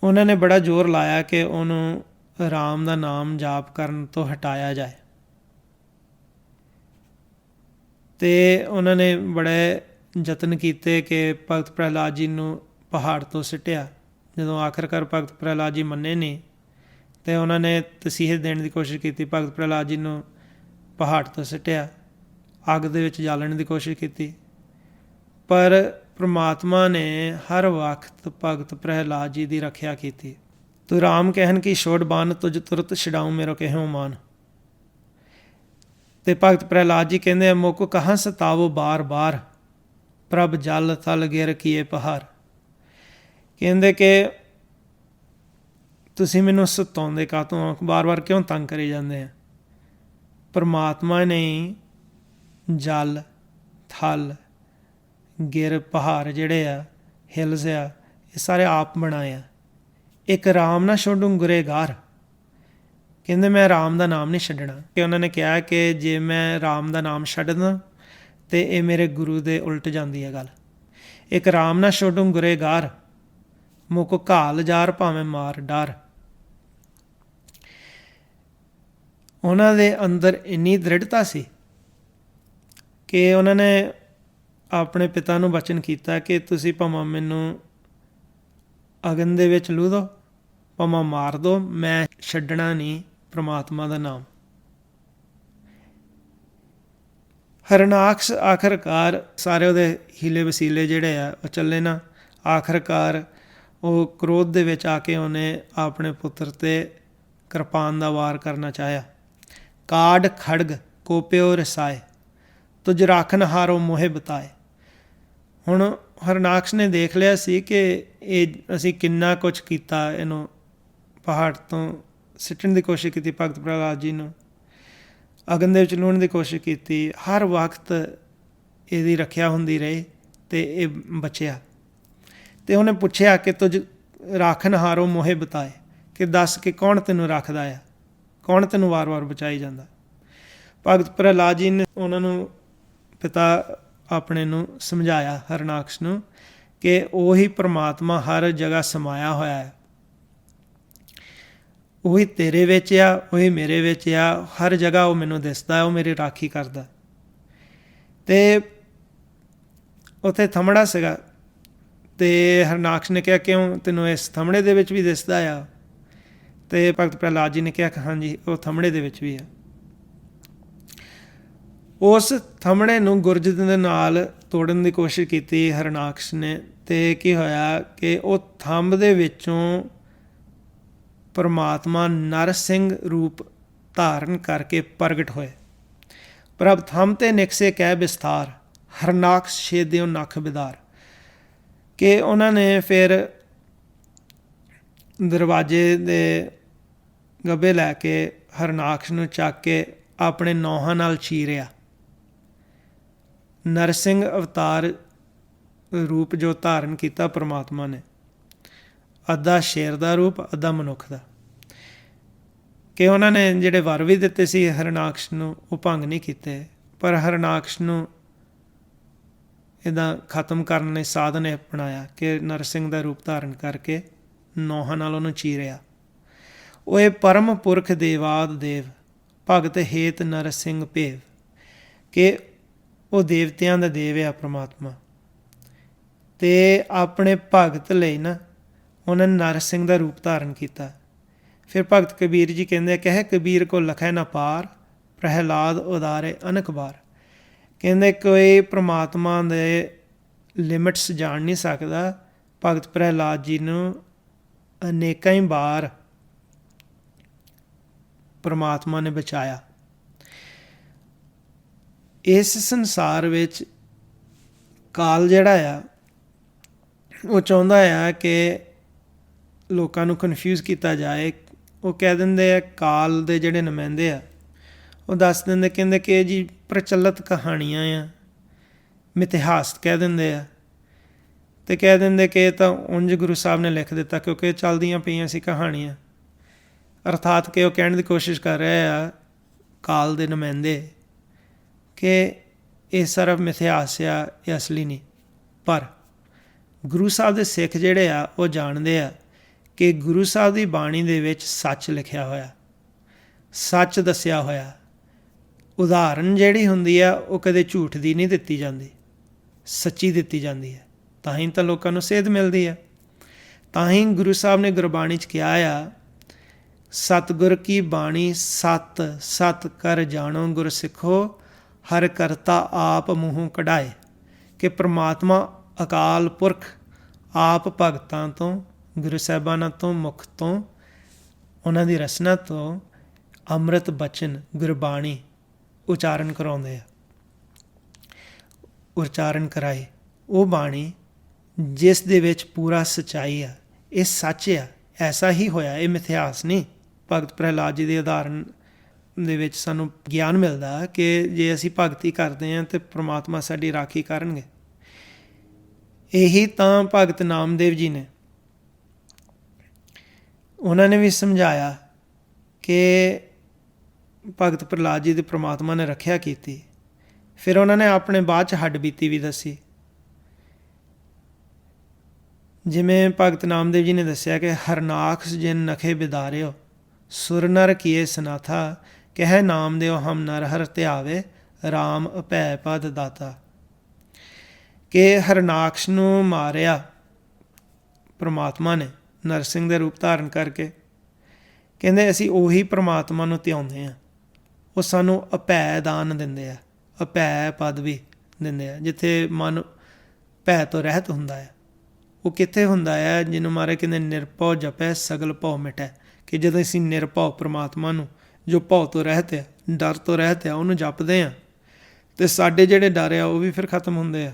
ਉਹਨਾਂ ਨੇ ਬੜਾ ਜ਼ੋਰ ਲਾਇਆ ਕਿ ਉਹਨੂੰ ਰਾਮ ਦਾ ਨਾਮ ਜਾਪ ਕਰਨ ਤੋਂ ਹਟਾਇਆ ਜਾਏ। ਅਤੇ ਉਹਨਾਂ ਨੇ ਬੜੇ ਯਤਨ ਕੀਤੇ ਕਿ ਭਗਤ ਪ੍ਰਹਿਲਾਦ ਜੀ ਨੂੰ ਪਹਾੜ ਤੋਂ ਸਿੱਟਿਆ। ਜਦੋਂ ਆਖਿਰਕਾਰ ਭਗਤ ਪ੍ਰਹਿਲਾਦ ਜੀ ਮੰਨੇ ਨਹੀਂ, ਅਤੇ ਉਹਨਾਂ ਨੇ ਤਸੀਹੇ ਦੇਣ ਦੀ ਕੋਸ਼ਿਸ਼ ਕੀਤੀ। ਭਗਤ ਪ੍ਰਹਿਲਾਦ ਜੀ ਨੂੰ ਪਹਾੜ ਤੋਂ ਸਿੱਟਿਆ, ਅੱਗ ਦੇ ਵਿੱਚ ਜਾਲਣ ਦੀ ਕੋਸ਼ਿਸ਼ ਕੀਤੀ, ਪਰ ਪ੍ਰਮਾਤਮਾ ਨੇ ਹਰ ਵਕਤ ਭਗਤ ਪ੍ਰਹਿਲਾਦ ਜੀ ਦੀ ਰੱਖਿਆ ਕੀਤੀ। ਤੂੰ ਰਾਮ ਕਹਿਣ ਕੀ ਛੋੜ ਬਾਨ, ਤੁਝ ਤੁਰਤ ਛਡਾਊਂ ਮੇਰੋ ਕਹਿਓ ਮਾਨ। ਅਤੇ ਭਗਤ ਪ੍ਰਹਿਲਾਦ ਜੀ ਕਹਿੰਦੇ, ਮੋਕੋ ਕਹਾਂ ਸਤਾਵੋ ਬਾਰ ਬਾਰ, ਪ੍ਰਭ ਜਲ ਥਲ ਗਿਰ ਕੀਏ ਪਹਾਰ। ਕਹਿੰਦੇ ਕਿ ਤੁਸੀਂ ਮੈਨੂੰ ਸਤਾਉਂਦੇ ਕਾਹਤੋਂ, ਵਾਰ-ਵਾਰ ਕਿਉਂ ਤੰਗ ਕਰੀ ਜਾਂਦੇ ਆ? ਪਰਮਾਤਮਾ ਨੇ ਜਲ, ਥਲ, ਗਿਰ, ਪਹਾੜ ਜਿਹੜੇ ਆ, ਹਿਲਸ ਆ, ਇਹ ਸਾਰੇ ਆਪ ਬਣਾਏ ਆ। ਇੱਕ ਰਾਮ ਨਾ ਛੋਡੂੰ ਗੁਰੇਗਾਰ, ਕਹਿੰਦੇ ਮੈਂ ਰਾਮ ਦਾ ਨਾਮ ਨਹੀਂ ਛੱਡਣਾ। ਕਿ ਉਹਨਾਂ ਨੇ ਕਿਹਾ ਕਿ ਜੇ ਮੈਂ ਰਾਮ ਦਾ ਨਾਮ ਛੱਡਦਾ ਤਾਂ ਇਹ ਮੇਰੇ ਗੁਰੂ ਦੇ ਉਲਟ ਜਾਂਦੀ ਹੈ ਗੱਲ। ਇੱਕ ਰਾਮ ਨਾ ਛੋਡੂੰ ਗੁਰੇਗਾਰ, ਮੁੱਕ ਘਾਲ ਜਾਰ ਭਾਵੇਂ ਮਾਰ ਡਰ। ਉਹਨਾਂ ਦੇ ਅੰਦਰ ਇੰਨੀ ਦ੍ਰਿੜਤਾ ਸੀ ਕਿ ਉਹਨਾਂ ਨੇ ਆਪਣੇ ਪਿਤਾ ਨੂੰ ਬਚਨ ਕੀਤਾ ਕਿ ਤੁਸੀਂ ਭਾਵੇਂ ਮੈਨੂੰ ਅਗਨ ਦੇ ਵਿੱਚ ਲੂ ਦਿਓ, ਭਾਵੇਂ ਮਾਰ ਦਿਓ, ਮੈਂ ਛੱਡਣਾ ਨਹੀਂ ਪ੍ਰਮਾਤਮਾ ਦਾ ਨਾਮ। ਹਰਨਾਕਸ਼ ਆਖਰਕਾਰ ਸਾਰੇ ਉਹਦੇ ਹੀਲੇ ਵਸੀਲੇ ਜਿਹੜੇ ਆ ਉਹ ਚੱਲੇ ਨਾ। ਆਖਰਕਾਰ ਉਹ ਕ੍ਰੋਧ ਦੇ ਵਿੱਚ ਆ ਕੇ ਉਹਨੇ ਆਪਣੇ ਪੁੱਤਰ 'ਤੇ ਕਿਰਪਾਨ ਦਾ ਵਾਰ ਕਰਨਾ ਚਾਹਿਆ। ਕਾਡ ਖੜਗ ਕੋਪਿਓ ਰਸਾਏ, ਤੁਝ ਰਾਖਨ ਹਾਰੋ ਮੋਹਿ ਬਤਾਏ। ਹੁਣ ਹਰਨਾਕਸ਼ ਨੇ ਦੇਖ ਲਿਆ ਸੀ ਕਿ ਇਹ ਅਸੀਂ ਕਿੰਨਾ ਕੁਛ ਕੀਤਾ, ਇਹਨੂੰ ਪਹਾੜ ਤੋਂ ਸਿੱਟਣ ਦੀ ਕੋਸ਼ਿਸ਼ ਕੀਤੀ, ਭਗਤ ਪ੍ਰਹਿਲਾਦ ਜੀ ਨੂੰ ਅਗਨ ਦੇ ਵਿੱਚ ਲੂਣ ਦੀ ਕੋਸ਼ਿਸ਼ ਕੀਤੀ, ਹਰ ਵਕਤ ਇਹਦੀ ਰੱਖਿਆ ਹੁੰਦੀ ਰਹੀ ਅਤੇ ਇਹ ਬਚਿਆ। ਅਤੇ ਉਹਨੇ ਪੁੱਛਿਆ ਕਿ ਤੁਝ ਰਾਖਨ ਹਾਰੋ ਮੋਹਿ ਬਤਾਏ, ਕਿ ਦੱਸ ਕਿ ਕੌਣ ਤੈਨੂੰ ਰੱਖਦਾ ਆ, ਕੌਣ ਤੈਨੂੰ ਵਾਰ-ਵਾਰ ਬਚਾਈ ਜਾਂਦਾ। ਭਗਤ ਪ੍ਰਹਿਲਾਦ ਜੀ ਨੇ ਉਹਨਾਂ ਨੂੰ, ਪਿਤਾ ਆਪਣੇ ਨੂੰ ਸਮਝਾਇਆ ਹਰਨਾਕਸ਼ ਨੂੰ ਕਿ ਉਹੀ ਪ੍ਰਮਾਤਮਾ ਹਰ ਜਗ੍ਹਾ ਸਮਾਇਆ ਹੋਇਆ ਹੈ। ਉਹੀ ਤੇਰੇ ਵਿੱਚ ਆ, ਉਹੀ ਮੇਰੇ ਵਿੱਚ ਆ, ਹਰ ਜਗ੍ਹਾ ਉਹ ਮੈਨੂੰ ਦਿਸਦਾ, ਉਹ ਮੇਰੀ ਰਾਖੀ ਕਰਦਾ। ਅਤੇ ਉੱਥੇ ਥੰਮੜਾ ਸੀਗਾ ਅਤੇ ਹਰਨਾਕਸ਼ ਨੇ ਕਿਹਾ ਕਿਉਂ, ਤੈਨੂੰ ਇਸ ਥੰਮੜੇ ਦੇ ਵਿੱਚ ਵੀ ਦਿਸਦਾ ਆ? ਅਤੇ ਭਗਤ ਪ੍ਰਹਿਲਾਦ ਜੀ ਨੇ ਕਿਹਾ ਕਿ ਹਾਂਜੀ, ਉਹ ਥੰਮੜੇ ਦੇ ਵਿੱਚ ਵੀ ਆ। ਉਸ ਥੰਮੜੇ ਨੂੰ ਗੁਰਜ ਦੇ ਨਾਲ ਤੋੜਨ ਦੀ ਕੋਸ਼ਿਸ਼ ਕੀਤੀ ਹਰਨਾਕਸ਼ ਨੇ, ਅਤੇ ਕੀ ਹੋਇਆ ਕਿ ਉਹ ਥੰਬ ਦੇ ਵਿੱਚੋਂ ਪਰਮਾਤਮਾ ਨਰਸਿੰਘ ਰੂਪ ਧਾਰਨ ਕਰਕੇ ਪ੍ਰਗਟ ਹੋਏ। ਪ੍ਰਭ ਥੰਮ ਤੇ ਨਿਕਸੇ ਕਹਿ ਵਿਸਥਾਰ, ਹਰਨਾਕਸ਼ ਛੇਦਿਓ ਨੱਖ ਬਿਦਾਰ। ਕਿ ਉਹਨਾਂ ਨੇ ਫਿਰ ਦਰਵਾਜ਼ੇ ਦੇ ਗੱਬੇ ਲੈ ਕੇ ਹਰਨਾਕਸ਼ ਨੂੰ ਚੱਕ ਕੇ ਆਪਣੇ ਨੌਹਾਂ ਨਾਲ ਚੀਰਿਆ। ਨਰਸਿੰਘ ਅਵਤਾਰ ਰੂਪ ਜੋ ਧਾਰਨ ਕੀਤਾ ਪਰਮਾਤਮਾ ਨੇ, ਅੱਧਾ ਸ਼ੇਰ ਦਾ ਰੂਪ, ਅੱਧਾ ਮਨੁੱਖ ਦਾ। ਕਿ ਉਹਨਾਂ ਨੇ ਜਿਹੜੇ ਵਰ ਵੀ ਦਿੱਤੇ ਸੀ ਹਰਨਾਕਸ਼ ਨੂੰ, ਉਹ ਭੰਗ ਨਹੀਂ ਕੀਤੇ, ਪਰ ਹਰਨਾਕਸ਼ ਨੂੰ ਇੱਦਾਂ ਖਤਮ ਕਰਨ ਲਈ ਸਾਧਨ ਨੇ ਅਪਣਾਇਆ ਕਿ ਨਰਸਿੰਘ ਦਾ ਰੂਪ ਧਾਰਨ ਕਰਕੇ ਨੌਹਾਂ ਨਾਲ ਉਹਨੂੰ ਚੀਰਿਆ। ਉਹ ਇਹ ਪਰਮ ਪੁਰਖ ਦੇਵਾਦ ਦੇਵ, ਭਗਤ ਹੇਤ ਨਰਸਿੰਘ ਭੇਵ। ਕਿ ਉਹ ਦੇਵਤਿਆਂ ਦਾ ਦੇਵ ਆ ਪ੍ਰਮਾਤਮਾ, ਅਤੇ ਆਪਣੇ ਭਗਤ ਲਈ ਨਾ ਉਹਨਾਂ ਨੇ ਨਰਸਿੰਘ ਦਾ ਰੂਪ ਧਾਰਨ ਕੀਤਾ। ਫਿਰ ਭਗਤ ਕਬੀਰ ਜੀ ਕਹਿੰਦੇ, ਕਹਿ ਕਬੀਰ ਕੋ ਲਖੈ ਨਾ ਪਾਰ, ਪ੍ਰਹਿਲਾਦ ਉਦਾਰੇ ਅਨਕ ਬਾਰ। ਕਹਿੰਦੇ ਕੋਈ ਪ੍ਰਮਾਤਮਾ ਦੇ ਲਿਮਿਟਸ ਜਾਣ ਨਹੀਂ ਸਕਦਾ। ਭਗਤ ਪ੍ਰਹਿਲਾਦ ਜੀ ਨੂੰ ਅਨੇਕਾਂ ਹੀ ਵਾਰ ਪਰਮਾਤਮਾ ਨੇ ਬਚਾਇਆ। ਇਸ ਸੰਸਾਰ ਵਿੱਚ ਕਾਲ ਜਿਹੜਾ ਆ ਉਹ ਚਾਹੁੰਦਾ ਆ ਕਿ ਲੋਕਾਂ ਨੂੰ ਕਨਫਿਊਜ਼ ਕੀਤਾ ਜਾਏ। ਉਹ ਕਹਿ ਦਿੰਦੇ ਆ, ਕਾਲ ਦੇ ਜਿਹੜੇ ਨੁਮਾਇੰਦੇ ਆ ਉਹ ਦੱਸ ਦਿੰਦੇ, ਕਹਿੰਦੇ ਕਿ ਇਹ ਜੀ ਪ੍ਰਚਲਿਤ ਕਹਾਣੀਆਂ ਆ, ਮਿਥਿਹਾਸ ਕਹਿ ਦਿੰਦੇ ਆ, ਅਤੇ ਕਹਿ ਦਿੰਦੇ ਕਿ ਇਹ ਤਾਂ ਉਂਝ ਗੁਰੂ ਸਾਹਿਬ ਨੇ ਲਿਖ ਦਿੱਤਾ ਕਿਉਂਕਿ ਇਹ ਚੱਲਦੀਆਂ ਪਈਆਂ ਸੀ ਕਹਾਣੀਆਂ। ਅਰਥਾਤ ਕਿ ਉਹ ਕਹਿਣ ਦੀ ਕੋਸ਼ਿਸ਼ ਕਰ ਰਹੇ ਆ ਕਾਲ ਦੇ ਨੁਮਾਇੰਦੇ ਕਿ ਇਹ ਸਿਰਫ ਮਿਥਿਹਾਸ ਆ, ਇਹ ਅਸਲੀ ਨਹੀਂ। ਪਰ ਗੁਰੂ ਸਾਹਿਬ ਦੇ ਸਿੱਖ ਜਿਹੜੇ ਆ ਉਹ ਜਾਣਦੇ ਆ ਕਿ ਗੁਰੂ ਸਾਹਿਬ ਦੀ ਬਾਣੀ ਦੇ ਵਿੱਚ ਸੱਚ ਲਿਖਿਆ ਹੋਇਆ, ਸੱਚ ਦੱਸਿਆ ਹੋਇਆ। ਉਦਾਹਰਨ ਜਿਹੜੀ ਹੁੰਦੀ ਆ ਉਹ ਕਦੇ ਝੂਠ ਦੀ ਨਹੀਂ ਦਿੱਤੀ ਜਾਂਦੀ, ਸੱਚੀ ਦਿੱਤੀ ਜਾਂਦੀ ਹੈ। ਤਾਂ ਹੀ ਤਾਂ ਲੋਕਾਂ ਨੂੰ ਸੇਧ ਮਿਲਦੀ ਆ। ਤਾਂ ਹੀ ਗੁਰੂ ਸਾਹਿਬ ਨੇ ਗੁਰਬਾਣੀ 'ਚ ਕਿਹਾ ਆ, ਸਤਿਗੁਰ ਕੀ ਬਾਣੀ ਸਤ ਸਤ ਕਰ ਜਾਣੋ ਗੁਰ ਸਿੱਖੋ, ਹਰ ਕਰਤਾ ਆਪ ਮੂੰਹੋਂ ਕਢਾਏ। ਕਿ ਪ੍ਰਮਾਤਮਾ ਅਕਾਲ ਪੁਰਖ ਆਪ ਭਗਤਾਂ ਤੋਂ, ਗੁਰੂ ਸਾਹਿਬਾਨਾਂ ਤੋਂ, ਮੁਖ ਤੋਂ, ਉਹਨਾਂ ਦੀ ਰਸਨਾ ਤੋਂ ਅੰਮ੍ਰਿਤ ਬਚਨ ਗੁਰਬਾਣੀ ਉਚਾਰਨ ਕਰਾਉਂਦੇ ਆ। ਉਚਾਰਨ ਕਰਾਏ ਉਹ ਬਾਣੀ ਜਿਸ ਦੇ ਵਿੱਚ ਪੂਰਾ ਸੱਚਾਈ ਆ, ਇਹ ਸੱਚ ਆ, ਐਸਾ ਹੀ ਹੋਇਆ, ਇਹ ਮਿਥਿਹਾਸ ਨਹੀਂ। ਭਗਤ ਪ੍ਰਹਿਲਾਦ ਜੀ ਦੇ ਉਦਾਹਰਨ ਦੇ ਵਿੱਚ ਸਾਨੂੰ ਗਿਆਨ ਮਿਲਦਾ ਕਿ ਜੇ ਅਸੀਂ ਭਗਤੀ ਕਰਦੇ ਹਾਂ ਤਾਂ ਪ੍ਰਮਾਤਮਾ ਸਾਡੀ ਰਾਖੀ ਕਰਨਗੇ। ਇਹੀ ਤਾਂ ਭਗਤ ਨਾਮਦੇਵ ਜੀ ਨੇ, ਉਹਨਾਂ ਨੇ ਵੀ ਸਮਝਾਇਆ ਕਿ ਭਗਤ ਪ੍ਰਹਿਲਾਦ ਜੀ ਦੀ ਪ੍ਰਮਾਤਮਾ ਨੇ ਰੱਖਿਆ ਕੀਤੀ। ਫਿਰ ਉਹਨਾਂ ਨੇ ਆਪਣੇ ਬਾਅਦ 'ਚ ਹੱਡ ਬੀਤੀ ਵੀ ਦੱਸੀ। ਜਿਵੇਂ ਭਗਤ ਨਾਮਦੇਵ ਜੀ ਨੇ ਦੱਸਿਆ ਕਿ ਹਰਨਾਕਸ਼ ਜਿਨ ਨਖੇ ਬਿਦਾਰਿਓ, ਸੁਰ ਨਰ ਕੀਏ ਸਨਾਥਾ, ਕਹਿ ਨਾਮ ਦਿਓ ਹਮ ਨਰ ਹਰ ਧਿਆਵੇ, ਰਾਮ ਅਭੈ ਪਦ ਦਾਤਾ। ਕਿ ਹਰਨਾਕਸ਼ ਨੂੰ ਮਾਰਿਆ ਪ੍ਰਮਾਤਮਾ ਨੇ ਨਰਸਿੰਘ ਦੇ ਰੂਪ ਧਾਰਨ ਕਰਕੇ। ਕਹਿੰਦੇ ਅਸੀਂ ਉਹੀ ਪ੍ਰਮਾਤਮਾ ਨੂੰ ਧਿਆਉਂਦੇ ਹਾਂ, ਉਹ ਸਾਨੂੰ ਅਭੈ ਦਾਨ ਦਿੰਦੇ ਆ, ਅਭੈ ਪਦ ਵੀ ਦਿੰਦੇ ਆ। ਜਿੱਥੇ ਮਨ ਭੈ ਤੋਂ ਰਹਿਤ ਹੁੰਦਾ ਹੈ, ਉਹ ਕਿੱਥੇ ਹੁੰਦਾ ਹੈ? ਜਿਹਨੂੰ ਮਾਰੇ ਕਹਿੰਦੇ ਨਿਰਭਉ ਜਪੈ ਸਗਲ ਭਉ ਮਿਟੈ। ਕਿ ਜਦੋਂ ਅਸੀਂ ਨਿਰਭਉ ਪ੍ਰਮਾਤਮਾ ਨੂੰ, ਜੋ ਭਉ ਤੋਂ ਰਹਿਤ ਆ, ਡਰ ਤੋਂ ਰਹਿਤ ਆ, ਉਹਨੂੰ ਜਪਦੇ ਹਾਂ ਅਤੇ ਸਾਡੇ ਜਿਹੜੇ ਡਰ ਆ ਉਹ ਵੀ ਫਿਰ ਖਤਮ ਹੁੰਦੇ ਆ।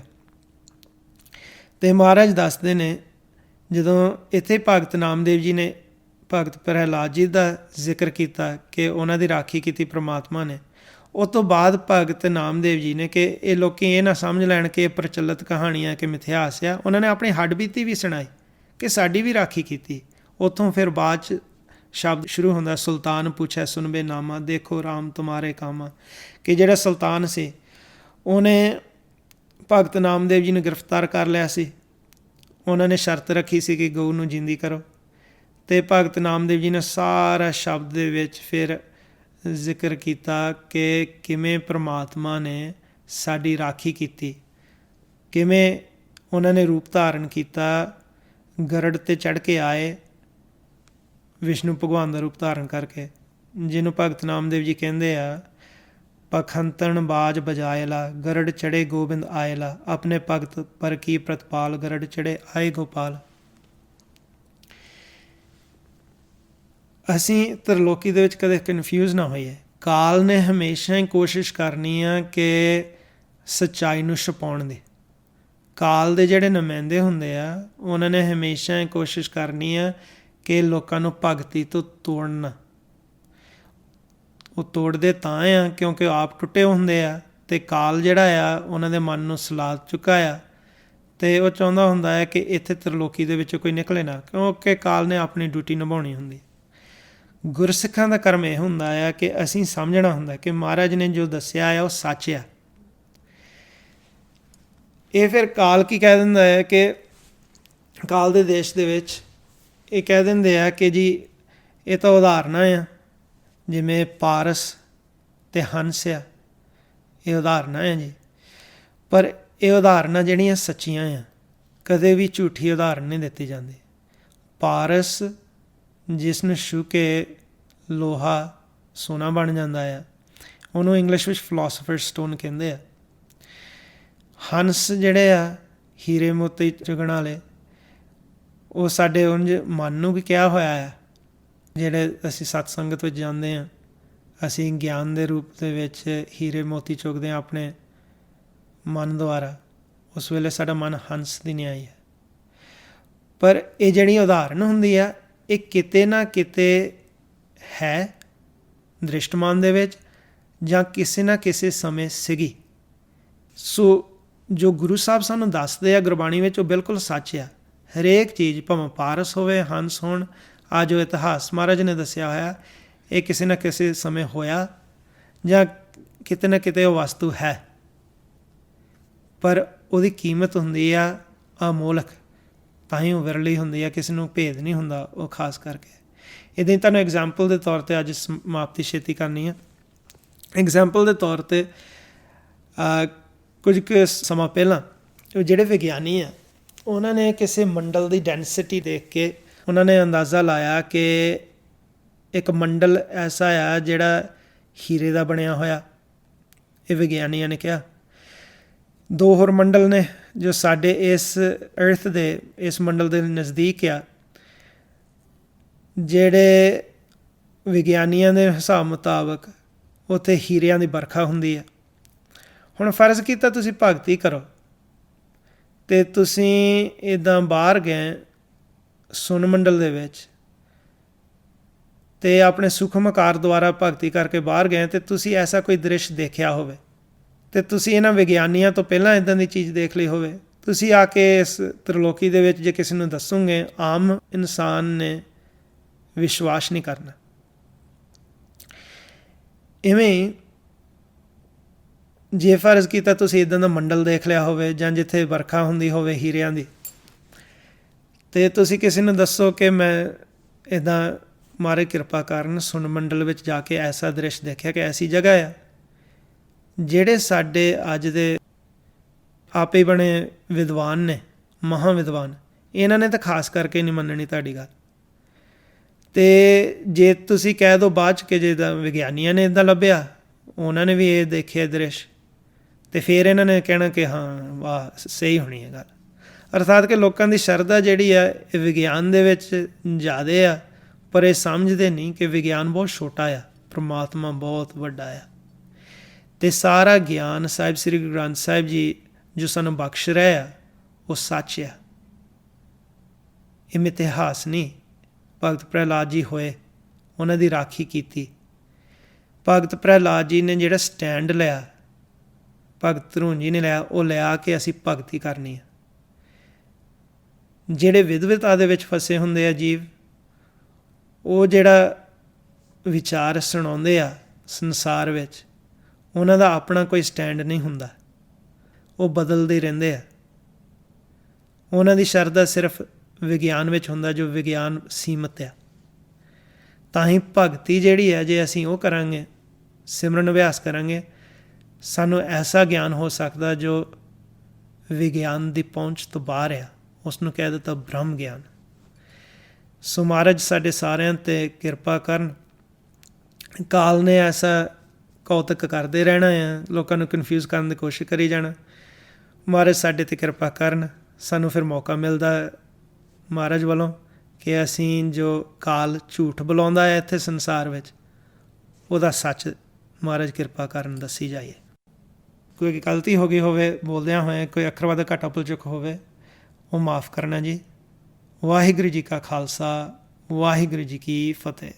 ਅਤੇ ਮਹਾਰਾਜ ਦੱਸਦੇ ਨੇ, ਜਦੋਂ ਇੱਥੇ ਭਗਤ ਨਾਮਦੇਵ ਜੀ ਨੇ ਭਗਤ ਪ੍ਰਹਿਲਾਦ ਜੀ ਦਾ ਜ਼ਿਕਰ ਕੀਤਾ ਕਿ ਉਹਨਾਂ ਦੀ ਰਾਖੀ ਕੀਤੀ ਪ੍ਰਮਾਤਮਾ ਨੇ, ਉਸ ਤੋਂ ਬਾਅਦ ਭਗਤ ਨਾਮਦੇਵ ਜੀ ਨੇ ਕਿ ਇਹ ਲੋਕ ਇਹ ਨਾ ਸਮਝ ਲੈਣ ਕਿ ਇਹ ਪ੍ਰਚਲਿਤ ਕਹਾਣੀਆਂ ਕਿ ਮਿਥਿਹਾਸ ਆ, ਉਹਨਾਂ ਨੇ ਆਪਣੀ ਹੱਡਬੀਤੀ ਵੀ ਸੁਣਾਈ ਕਿ ਸਾਡੀ ਵੀ ਰਾਖੀ ਕੀਤੀ। ਉੱਥੋਂ ਫਿਰ ਬਾਅਦ 'ਚ ਸ਼ਬਦ ਸ਼ੁਰੂ ਹੁੰਦਾ, ਸੁਲਤਾਨ ਪੁੱਛੈ ਸੁਨਬੇ ਨਾਮਾ, ਦੇਖੋ ਰਾਮ ਤੁਮਾਰੇ ਕਾਮਾ। ਕਿ ਜਿਹੜਾ ਸੁਲਤਾਨ ਸੀ ਉਹਨੇ ਭਗਤ ਨਾਮਦੇਵ ਜੀ ਨੂੰ ਗ੍ਰਿਫਤਾਰ ਕਰ ਲਿਆ ਸੀ, ਉਹਨਾਂ ਨੇ ਸ਼ਰਤ ਰੱਖੀ ਸੀ ਕਿ ਗਊ ਨੂੰ ਜਿੰਦੀ ਕਰੋ। ਅਤੇ ਭਗਤ ਨਾਮਦੇਵ ਜੀ ਨੇ ਸਾਰਾ ਸ਼ਬਦ ਦੇ ਵਿੱਚ ਫਿਰ ਜ਼ਿਕਰ ਕੀਤਾ ਕਿ ਕਿਵੇਂ ਪ੍ਰਮਾਤਮਾ ਨੇ ਸਾਡੀ ਰਾਖੀ ਕੀਤੀ, ਕਿਵੇਂ ਉਹਨਾਂ ਨੇ ਰੂਪ ਧਾਰਨ ਕੀਤਾ, ਗਰੜ 'ਤੇ ਚੜ੍ਹ ਕੇ ਆਏ ਵਿਸ਼ਨੂੰ ਭਗਵਾਨ ਦਾ ਰੂਪ ਧਾਰਨ ਕਰਕੇ, ਜਿਹਨੂੰ ਭਗਤ ਨਾਮਦੇਵ ਜੀ ਕਹਿੰਦੇ ਆ ਪਖੰਤਨ ਬਾਜ ਬਜਾਇਲਾ ਗਰੜ ਚੜੇ ਗੋਬਿੰਦ ਆਇਲਾ ਆਪਣੇ ਭਗਤ ਪਰ ਕੀ ਪ੍ਰਤਪਾਲ ਗਰੜ ਚੜੇ ਆਏ ਗੋਪਾਲ। ਅਸੀਂ ਤ੍ਰਿਲੋਕੀ ਦੇ ਵਿੱਚ ਕਦੇ ਕਨਫਿਊਜ਼ ਨਾ ਹੋਈਏ। ਕਾਲ ਨੇ ਹਮੇਸ਼ਾ ਹੀ ਕੋਸ਼ਿਸ਼ ਕਰਨੀ ਆ ਕਿ ਸੱਚਾਈ ਨੂੰ ਛੁਪਾਉਣ ਦੀ। ਕਾਲ ਦੇ ਜਿਹੜੇ ਨੁਮਾਇੰਦੇ ਹੁੰਦੇ ਆ ਉਹਨਾਂ ਨੇ ਹਮੇਸ਼ਾ ਕੋਸ਼ਿਸ਼ ਕਰਨੀ ਆ ਕਿ ਲੋਕਾਂ ਨੂੰ ਭਗਤੀ ਤੋਂ ਤੋੜਨਾ। ਉਹ ਤੋੜਦੇ ਤਾਂ ਆ ਕਿਉਂਕਿ ਉਹ ਆਪ ਟੁੱਟੇ ਹੁੰਦੇ ਆ ਅਤੇ ਕਾਲ ਜਿਹੜਾ ਆ ਉਹਨਾਂ ਦੇ ਮਨ ਨੂੰ ਸਲਾਦ ਚੁੱਕਾ ਆ ਅਤੇ ਉਹ ਚਾਹੁੰਦਾ ਹੁੰਦਾ ਹੈ ਕਿ ਇੱਥੇ ਤ੍ਰਿਲੋਕੀ ਦੇ ਵਿੱਚੋਂ ਕੋਈ ਨਿਕਲੇ ਨਾ, ਕਿਉਂਕਿ ਕਾਲ ਨੇ ਆਪਣੀ ਡਿਊਟੀ ਨਿਭਾਉਣੀ ਹੁੰਦੀ। ਗੁਰਸਿੱਖਾਂ ਦਾ ਕਰਮ ਇਹ ਹੁੰਦਾ ਆ ਕਿ ਅਸੀਂ ਸਮਝਣਾ ਹੁੰਦਾ ਕਿ ਮਹਾਰਾਜ ਨੇ ਜੋ ਦੱਸਿਆ ਆ ਉਹ ਸੱਚ ਆ। ਇਹ ਫਿਰ ਕਾਲ ਕੀ ਕਹਿ ਦਿੰਦਾ ਹੈ ਕਿ ਕਾਲ ਦੇ ਦੇਸ਼ ਦੇ ਵਿੱਚ ਇਹ ਕਹਿ ਦਿੰਦੇ ਆ ਕਿ ਜੀ ਇਹ ਤਾਂ ਉਦਾਹਰਨਾਂ ਆ, ਜਿਵੇਂ ਪਾਰਸ ਅਤੇ ਹੰਸ ਆ, ਇਹ ਉਦਾਹਰਨਾਂ ਆ ਜੀ। ਪਰ ਇਹ ਉਦਾਹਰਨਾਂ ਜਿਹੜੀਆਂ ਸੱਚੀਆਂ ਆ, ਕਦੇ ਵੀ ਝੂਠੀ ਉਦਾਹਰਨ ਨਹੀਂ ਦਿੱਤੀ ਜਾਂਦੀ। ਪਾਰਸ ਜਿਸ ਨੂੰ ਛੂਹ ਕੇ ਲੋਹਾ ਸੋਨਾ ਬਣ ਜਾਂਦਾ ਆ, ਉਹਨੂੰ ਇੰਗਲਿਸ਼ ਵਿੱਚ ਫਿਲੋਸਫਰ ਸਟੋਨ ਕਹਿੰਦੇ ਆ। ਹੰਸ ਜਿਹੜੇ ਆ ਹੀਰੇ ਮੋਤੀ ਚੁਗਣ ਵਾਲੇ, ਉਹ ਸਾਡੇ ਉਂਝ ਮਨ ਨੂੰ ਵੀ ਕਿਹਾ ਹੋਇਆ ਆ। ਜਿਹੜੇ ਅਸੀਂ ਸਤਸੰਗਤ ਵਿੱਚ ਜਾਂਦੇ ਹਾਂ, ਅਸੀਂ ਗਿਆਨ ਦੇ ਰੂਪ ਦੇ ਵਿੱਚ ਹੀਰੇ ਮੋਤੀ ਚੁਗਦੇ ਹਾਂ ਆਪਣੇ ਮਨ ਦੁਆਰਾ, ਉਸ ਵੇਲੇ ਸਾਡਾ ਮਨ ਹੰਸ ਦੀ ਨਿਆਈ ਹੈ। ਪਰ ਇਹ ਜਿਹੜੀ ਉਦਾਹਰਨ ਹੁੰਦੀ ਆ ਇਹ ਕਿਤੇ ਨਾ ਕਿਤੇ ਹੈ ਦ੍ਰਿਸ਼ਟਮਾਨ ਦੇ ਵਿੱਚ ਜਾਂ ਕਿਸੇ ਨਾ ਕਿਸੇ ਸਮੇਂ ਸੀਗੀ। ਸੋ ਜੋ ਗੁਰੂ ਸਾਹਿਬ ਸਾਨੂੰ ਦੱਸਦੇ ਆ ਗੁਰਬਾਣੀ ਵਿੱਚ ਉਹ ਬਿਲਕੁਲ ਸੱਚ ਆ। ਹਰੇਕ ਚੀਜ਼ ਭਾਵੇਂ ਪਾਰਸ ਹੋਵੇ, ਹੰਸ ਹੋਣ, ਆ ਜੋ ਇਤਿਹਾਸ ਮਹਾਰਾਜ ਨੇ ਦੱਸਿਆ ਹੋਇਆ ਇਹ ਕਿਸੇ ਨਾ ਕਿਸੇ ਸਮੇਂ ਹੋਇਆ ਜਾਂ ਕਿਤੇ ਨਾ ਕਿਤੇ ਉਹ ਵਸਤੂ ਹੈ, ਪਰ ਉਹਦੀ ਕੀਮਤ ਹੁੰਦੀ ਆ ਅਮੋਲਕ, ਤਾਂ ਹੀ ਉਹ ਵਿਰਲੀ ਹੁੰਦੀ ਆ, ਕਿਸੇ ਨੂੰ ਭੇਦ ਨਹੀਂ ਹੁੰਦਾ ਉਹ ਖਾਸ ਕਰਕੇ। ਇੱਦਾਂ ਹੀ ਤੁਹਾਨੂੰ ਐਗਜ਼ਾਮਪਲ ਦੇ ਤੌਰ 'ਤੇ ਅੱਜ ਸਮਾਪਤੀ ਛੇਤੀ ਕਰਨੀ ਆ। ਐਗਜ਼ਾਮਪਲ ਦੇ ਤੌਰ 'ਤੇ ਕੁਝ ਕੁ ਸਮਾਂ ਪਹਿਲਾਂ ਜਿਹੜੇ ਵਿਗਿਆਨੀ ਆ ਉਹਨਾਂ ਨੇ ਕਿਸੇ ਮੰਡਲ ਦੀ ਡੈਂਸਿਟੀ ਦੇਖ ਕੇ ਉਹਨਾਂ ਨੇ ਅੰਦਾਜ਼ਾ ਲਾਇਆ ਕਿ ਇੱਕ ਮੰਡਲ ਐਸਾ ਆ ਜਿਹੜਾ ਹੀਰੇ ਦਾ ਬਣਿਆ ਹੋਇਆ। ਇਹ ਵਿਗਿਆਨੀਆਂ ਨੇ ਕਿਹਾ। ਦੋ ਹੋਰ ਮੰਡਲ ਨੇ ਜੋ ਸਾਡੇ ਇਸ ਅਰਥ ਦੇ ਇਸ ਮੰਡਲ ਦੇ ਨਜ਼ਦੀਕ ਆ, ਜਿਹੜੇ ਵਿਗਿਆਨੀਆਂ ਦੇ ਹਿਸਾਬ ਮੁਤਾਬਕ ਉੱਥੇ ਹੀਰਿਆਂ ਦੀ ਵਰਖਾ ਹੁੰਦੀ ਹੈ। ਹੁਣ ਫਰਜ਼ ਕੀਤਾ ਤੁਸੀਂ ਭਗਤੀ ਕਰੋ ਅਤੇ ਤੁਸੀਂ ਇੱਦਾਂ ਬਾਹਰ ਗਏ ਸੁਨ ਮੰਡਲ ਦੇ ਵਿੱਚ ਅਤੇ ਆਪਣੇ ਸੁਖਮਕਾਰ ਦੁਆਰਾ ਭਗਤੀ ਕਰਕੇ ਬਾਹਰ ਗਏ ਅਤੇ ਤੁਸੀਂ ਐਸਾ ਕੋਈ ਦ੍ਰਿਸ਼ ਦੇਖਿਆ ਹੋਵੇ ਅਤੇ ਤੁਸੀਂ ਇਹਨਾਂ ਵਿਗਿਆਨੀਆਂ ਤੋਂ ਪਹਿਲਾਂ ਇੱਦਾਂ ਦੀ ਚੀਜ਼ ਦੇਖ ਲਈ ਹੋਵੇ, ਤੁਸੀਂ ਆ ਕੇ ਇਸ ਤ੍ਰਿਲੋਕੀ ਦੇ ਵਿੱਚ ਜੇ ਕਿਸੇ ਨੂੰ ਦੱਸੋਗੇ, ਆਮ ਇਨਸਾਨ ਨੇ ਵਿਸ਼ਵਾਸ ਨਹੀਂ ਕਰਨਾ। ਇਵੇਂ ਜੇ ਫਰਜ਼ ਕੀਤਾ ਤੁਸੀਂ ਇੱਦਾਂ ਦਾ ਮੰਡਲ ਦੇਖ ਲਿਆ ਹੋਵੇ ਜਾਂ ਜਿੱਥੇ ਵਰਖਾ ਹੁੰਦੀ ਹੋਵੇ ਹੀਰਿਆਂ ਦੀ, ਅਤੇ ਤੁਸੀਂ ਕਿਸੇ ਨੂੰ ਦੱਸੋ ਕਿ ਮੈਂ ਇੱਦਾਂ ਮਾਰੇ ਕਿਰਪਾ ਕਾਰਨ ਸੁਨ ਮੰਡਲ ਵਿੱਚ ਜਾ ਕੇ ਐਸਾ ਦ੍ਰਿਸ਼ ਦੇਖਿਆ ਕਿ ਐਸੀ ਜਗ੍ਹਾ ਆ। ਜਿਹੜੇ ਸਾਡੇ ਅੱਜ ਦੇ ਆਪੇ ਬਣੇ ਵਿਦਵਾਨ ਨੇ, ਮਹਾਂ ਵਿਦਵਾਨ, ਇਹਨਾਂ ਨੇ ਤਾਂ ਖਾਸ ਕਰਕੇ ਨਹੀਂ ਮੰਨਣੀ ਤੁਹਾਡੀ ਗੱਲ। ਅਤੇ ਜੇ ਤੁਸੀਂ ਕਹਿ ਦਿਓ ਬਾਅਦ 'ਚ ਕਿ ਜਿੱਦਾਂ ਵਿਗਿਆਨੀਆਂ ਨੇ ਇੱਦਾਂ ਲੱਭਿਆ, ਉਹਨਾਂ ਨੇ ਵੀ ਇਹ ਦੇਖਿਆ ਦ੍ਰਿਸ਼, ਅਤੇ ਫਿਰ ਇਹਨਾਂ ਨੇ ਕਹਿਣਾ ਕਿ ਹਾਂ ਵਾਹ ਸਹੀ ਹੋਣੀ ਹੈ ਗੱਲ। ਅਰਥਾਤ ਕਿ ਲੋਕਾਂ ਦੀ ਸ਼ਰਧਾ ਜਿਹੜੀ ਆ ਇਹ ਵਿਗਿਆਨ ਦੇ ਵਿੱਚ ਜ਼ਿਆਦਾ ਆ, ਪਰ ਇਹ ਸਮਝਦੇ ਨਹੀਂ ਕਿ ਵਿਗਿਆਨ ਬਹੁਤ ਛੋਟਾ ਆ, ਪਰਮਾਤਮਾ ਬਹੁਤ ਵੱਡਾ ਆ। ਅਤੇ ਸਾਰਾ ਗਿਆਨ ਸਾਹਿਬ ਸ੍ਰੀ ਗੁਰੂ ਗ੍ਰੰਥ ਸਾਹਿਬ ਜੀ ਜੋ ਸਾਨੂੰ ਬਖਸ਼ ਰਹੇ ਆ ਉਹ ਸੱਚ ਆ, ਇਹ ਮਿਥਿਹਾਸ ਨਹੀਂ। ਭਗਤ ਪ੍ਰਹਿਲਾਦ ਜੀ ਹੋਏ, ਉਹਨਾਂ ਦੀ ਰਾਖੀ ਕੀਤੀ। ਭਗਤ ਪ੍ਰਹਿਲਾਦ ਜੀ ਨੇ ਜਿਹੜਾ ਸਟੈਂਡ ਲਿਆ, ਭਗਤ ਧਰੂਨ ਜੀ ਨੇ ਲਿਆ, ਉਹ ਲਿਆ ਕਿ ਅਸੀਂ ਭਗਤੀ ਕਰਨੀ ਆ। ਜਿਹੜੇ ਵਿਦਵਤਾ ਦੇ ਵਿੱਚ ਫਸੇ ਹੁੰਦੇ ਆ ਜੀਵ, ਉਹ ਜਿਹੜਾ ਵਿਚਾਰ ਸੁਣਾਉਂਦੇ ਆ ਸੰਸਾਰ ਵਿੱਚ, ਉਹਨਾਂ ਦਾ ਆਪਣਾ ਕੋਈ ਸਟੈਂਡ ਨਹੀਂ ਹੁੰਦਾ, ਉਹ ਬਦਲਦੇ ਰਹਿੰਦੇ ਆ। ਉਹਨਾਂ ਦੀ ਸ਼ਰਧਾ ਸਿਰਫ ਵਿਗਿਆਨ ਵਿੱਚ ਹੁੰਦਾ, ਜੋ ਵਿਗਿਆਨ ਸੀਮਤ ਆ। ਤਾਂ ਹੀ ਭਗਤੀ ਜਿਹੜੀ ਹੈ, ਜੇ ਅਸੀਂ ਉਹ ਕਰਾਂਗੇ, ਸਿਮਰਨ ਅਭਿਆਸ ਕਰਾਂਗੇ, ਸਾਨੂੰ ਐਸਾ ਗਿਆਨ ਹੋ ਸਕਦਾ ਜੋ ਵਿਗਿਆਨ ਦੀ ਪਹੁੰਚ ਤੋਂ ਬਾਹਰ ਆ। ਉਸ ਨੂੰ ਕਹਿ ਦਿੱਤਾ ਬ੍ਰਹਮ ਗਿਆਨ। ਸੋ ਮਹਾਰਾਜ ਸਾਡੇ ਸਾਰਿਆਂ 'ਤੇ ਕਿਰਪਾ ਕਰਨ। ਕਾਲ ਨੇ ਐਸਾ ਕੌਤਕ ਕਰਦੇ ਰਹਿਣਾ ਆ, ਲੋਕਾਂ ਨੂੰ ਕਨਫਿਊਜ਼ ਕਰਨ ਦੀ ਕੋਸ਼ਿਸ਼ ਕਰੀ ਜਾਣਾ। ਮਹਾਰਾਜ ਸਾਡੇ 'ਤੇ ਕਿਰਪਾ ਕਰਨ। ਸਾਨੂੰ ਫਿਰ ਮੌਕਾ ਮਿਲਦਾ ਮਹਾਰਾਜ ਵੱਲੋਂ ਕਿ ਅਸੀਂ ਜੋ ਕਾਲ ਝੂਠ ਬੁਲਾਉਂਦਾ ਹੈ ਇੱਥੇ ਸੰਸਾਰ ਵਿੱਚ, ਉਹਦਾ ਸੱਚ ਮਹਾਰਾਜ ਕਿਰਪਾ ਕਰਨ ਦੱਸੀ ਜਾਈਏ। ਕੋਈ ਗਲਤੀ ਹੋ ਗਈ ਹੋਵੇ ਬੋਲਦਿਆਂ ਹੋਏ, ਕੋਈ ਅੱਖਰ ਵਾਧਾ ਘਾਟਾ ਭੁੱਲ ਚੁੱਕ ਹੋਵੇ, ਉਹ ਮਾਫ਼ ਕਰਨਾ ਜੀ। ਵਾਹਿਗੁਰੂ ਜੀ ਕਾ ਖਾਲਸਾ, ਵਾਹਿਗੁਰੂ ਜੀ ਕੀ ਫਤਿਹ।